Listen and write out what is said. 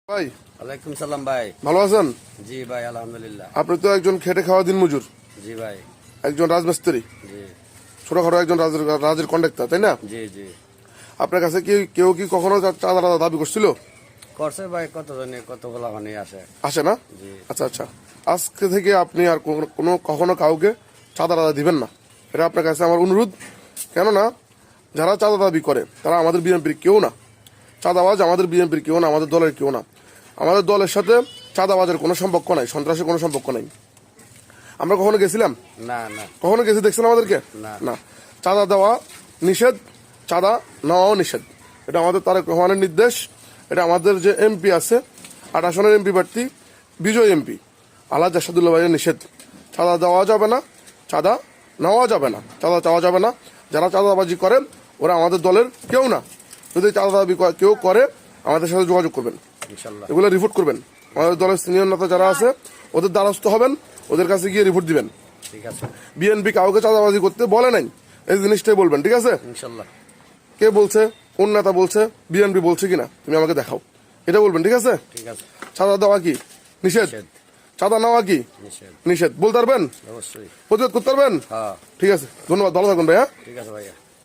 ভাই ওয়ালাইকুম সালাম ভাই। ভালো আছেন? জি ভাই আলহামদুলিল্লাহ। আপনি তো একজন খেটে খাওয়া দিনমজুর, জি ভাই। একজন রাজমিস্ত্রি, জি ছোটখাটো একজন রাজের কন্ডাক্টর, তাই না? জি জি আপনার কাছে কেউ কি কখনো চাঁদা টাদা দাবি করছিল? করছে ভাই, কতজনে কতগুলা মানে আসে। আসে না? জি আচ্ছা আচ্ছা, আজকে থেকে আপনি আর কখনো কাউকে চাঁদা টাদা দিবেন না, এটা আপনার কাছে আমার অনুরোধ। কেননা যারা চাঁদা দাবি করে তারা আমাদের বিএনপির কেউ না। চাঁদাবাজ আমাদের বিএনপির কেউ না, আমাদের দলের কেউ না। আমাদের দলের সাথে চাঁদাবাজের কোনো সম্পর্ক নাই, সন্ত্রাসের কোনো সম্পর্ক নাই। আমরা কখনো গেছিলাম? না না কখনো গেছি দেখছেন আমাদেরকে? না। না। চাঁদা দেওয়া নিষেধ, চাঁদা নেওয়াও নিষেধ। এটা আমাদের তারেক রহমানের নির্দেশ। এটা আমাদের যে এমপি আছে, ৮ আসনের এমপি প্রার্থী বিজয় এমপি আলহাজ জাসাদুল্লাহ ভাইয়ের নিষেধ। চাঁদা দেওয়া যাবে না, চাঁদা নেওয়া যাবে না, চাঁদা চাওয়া যাবে না। যারা চাঁদাবাজি করেন ওরা আমাদের দলের কেউ না। যদি চাঁদা দাবি কেউ করে আমাদের সাথে যোগাযোগ করবেন, ইনশাল্লাহ। এগুলো রিপোর্ট করবেন। আমাদের দলের সিনিয়র নেতা যারা আছে ওদের দ্বারস্থ হবেন, ওদের কাছে গিয়ে রিপোর্ট দিবেন। ঠিক আছে বিএনপি কাউকে চাঁদাবাজি করতে বলে নাই, এই জিনিসটাই বলবেন, ঠিক আছে? ইনশাল্লাহ। কে বলছে, কোন নেতা বলছে, বিএনপি বলছে কিনা তুমি আমাকে দেখাও, এটা বলবেন, ঠিক আছে? ঠিক আছে। চাঁদা দেওয়া কি নিষেধ, নিষেধ। চাঁদা নেওয়া কি নিষেধ নিষেধ, বলতে পারবেন, অবশ্যই। প্রতিরোধ করতে পারবেন? হ্যাঁ ঠিক আছে, ধন্যবাদ, ভালো থাকুন ভাই। হ্যাঁ ঠিক আছে ভাইয়া।